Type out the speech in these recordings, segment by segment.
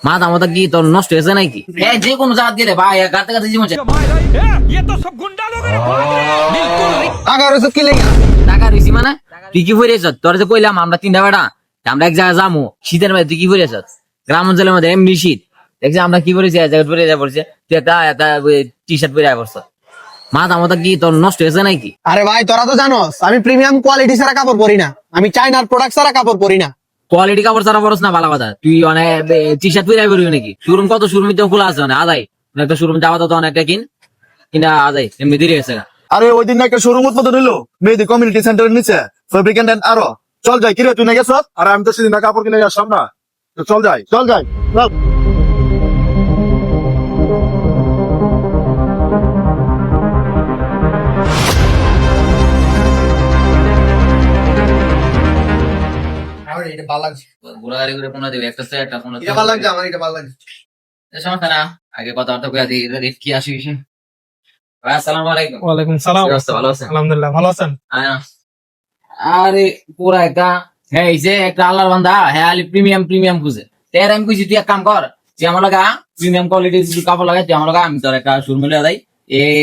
মাথা মাথা কি তোর নষ্ট হয়েছে নাকি? যে কোনো জাত গেলে ভাই গাতে গাতে জীবন শেষ। টাকা রয়েছে কি লেগে? টাকা রইছি মানে তুই কি ফুরিয়েছ? তোর যে কইলাম আমরা তিনটা বেটা আমরা এক জায়গায় যাবো শীতের মধ্যে, তুই কি ফুরিয়েছ? গ্রাম অঞ্চলের মধ্যে এমনি শীত দেখছি আমরা কি করেছি এক জায়গায় পরে যা পড়ছে, তুই একটা টি শার্ট পরে পড়ছ। মাথা মাথা কি তোর নষ্ট হয়েছে নাকি? আরে ভাই তোরা তো জানোস আমি প্রিমিয়াম কোয়ালিটি ছাড়া কাপড় পরি না, আমি চাইনার প্রোডাক্ট ছাড়া কাপড় পরি না। কোয়ালিটি কাপড় ছাড়া পরস না ভালো কথা, তুই অনেক টি শার্ট পরে পড়বি নাকি? শোরুম কত শোরুম তো খোলা আছে অনেক আদায়, একটা শোরুম যাওয়া তো অনেকটা কিনা আদায় এমনি দেরি হয়েছে। আরে ওই দিন একটা শোরুম উদ্বোধন হইলো মেহেদি কমিউনিটি সেন্টারের নিচে, ফেব্রিক এন্ড আরো। চল যাই, কিরে তুই না গেছ? আর আমি তো সেদিন না কাপড় কিনে আসলাম না। তো চল যাই চল। আমার এটা ভালো লাগছে, ঘোরাঘুরি করে ফোন দিবি একটা সে একটা ফোন এটা ভালো লাগছে, আমার এটা ভালো লাগছে। সমস্যা না, আগে কথাবার্তা কইয়া দিই রেট কি আসি ভাই। আসসালামু আলাইকুম। ওয়ালাইকুম সালাম। কি অবস্থা, ভালো আছেন? আলহামদুলিল্লাহ, ভালো আছেন? আরে পুরা একটা হ্যাঁ এই যে একটা আল্লাহর বান্দা হ্যাঁ আলি প্রিমিয়াম খুঁজে তের আমি কইছি তুই এক কাম কর, তুই আমার লাগা প্রিমিয়াম কোয়ালিটির কাপড় লাগাই, তুই আমার লাগা আমি তোর একটা শোরুম মিলে দেয় এই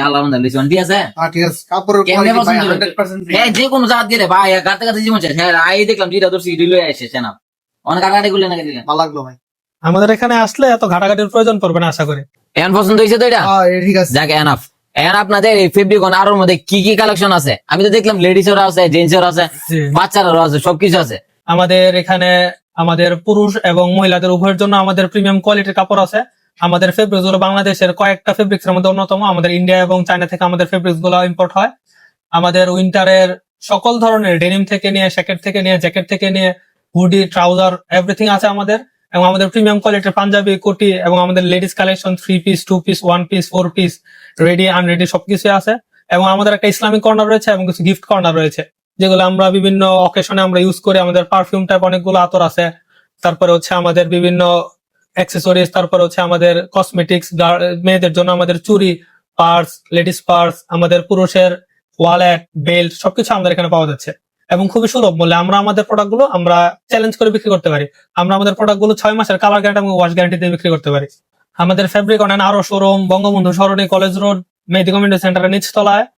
আল্লাহ বান্দা লিসন ঠিক আছে। ঠিক আছে, কাপড়ের কেমনে কোয়ালিটি ভাই পছন্দ 100% হ্যাঁ যে কোনো জাত গেলে ভাই গাতে গাতে জীবন শেষ। হ্যাঁ আই দেখলাম যেটা তোর সিডি লয়ে এসেছে না অনেক কাটাকাটি করলে নাকি দিলেন। ভালো লাগলো ভাই। আমাদের এখানে আসলে এত ঘাটাঘাটির প্রয়োজন পড়বে না আশা করি। এখন পছন্দ হয়েছে তো এটা? এটা ঠিক আছে। যাক এনাফ। এখন আপনাদের এই ফেব্রিকন আরোর মধ্যে কি কি কালেকশন আছে? আমি তো দেখলাম লেডিস এরও আছে, জেন্টস এরও আছে, জি। বাচ্চারাও আছে, সবকিছু আছে। আমাদের এখানে আমাদের পুরুষ এবং মহিলাদের উভয়ের জন্য আমাদের প্রিমিয়াম কোয়ালিটির কাপড় আছে। আমাদের ফেব্রিক্স গুলো বাংলাদেশের কয়েকটা ফেব্রিক্স এর মধ্যে অন্যতম। আমাদের ইন্ডিয়া এবং চায়না থেকে আমাদের ফেব্রিক্স গুলো ইম্পোর্ট হয়। আমাদের উইন্টারের সকল ধরনের ডেনিম থেকে নিয়ে জ্যাকেট থেকে নিয়ে হুডি ট্রাউজার এভরিথিং আছে আমাদের। এবং আমাদের প্রিমিয়াম কোয়ালিটির পাঞ্জাবি কোটি এবং আমাদের ladies collection 3 piece 2 piece 1 piece 4 piece ready unready সবকিছু আছে। এবং আমাদের একটা ইসলামিক কর্নার রয়েছে এবং কিছু গিফট কর্নার রয়েছে, যেগুলো আমরা বিভিন্ন অকেশনে আমরা ইউজ করি। আমাদের পারফিউম টাইপ অনেকগুলো আতর আছে, তারপরে হচ্ছে আমাদের বিভিন্ন অ্যাক্সেসরিজ, তারপরে হচ্ছে আমাদের কসমেটিক্স, মেয়েদের জন্য আমাদের চুড়ি, পার্স, লেডিস পার্স, আমাদের পুরুষের ওয়ালেট, বেল্ট সবকিছু আমাদের এখানে পাওয়া যাচ্ছে এবং খুবই সুলভ মূল্যে আমরা আমাদের প্রোডাক্ট গুলো আমরা চ্যালেঞ্জ করে বিক্রি করতে পারি। আমরা আমাদের প্রোডাক্ট গুলো 6 মাসের কালার গ্যারান্টি এবং ওয়াশ গ্যারান্টি দিয়ে বিক্রি করতে পারি। আমাদের ফেব্রিক অনেক আরো শোরুম বঙ্গবন্ধু সরণি, কলেজ রোড, মেহেদি কমিউনিটি সেন্টারের নিচতলায়।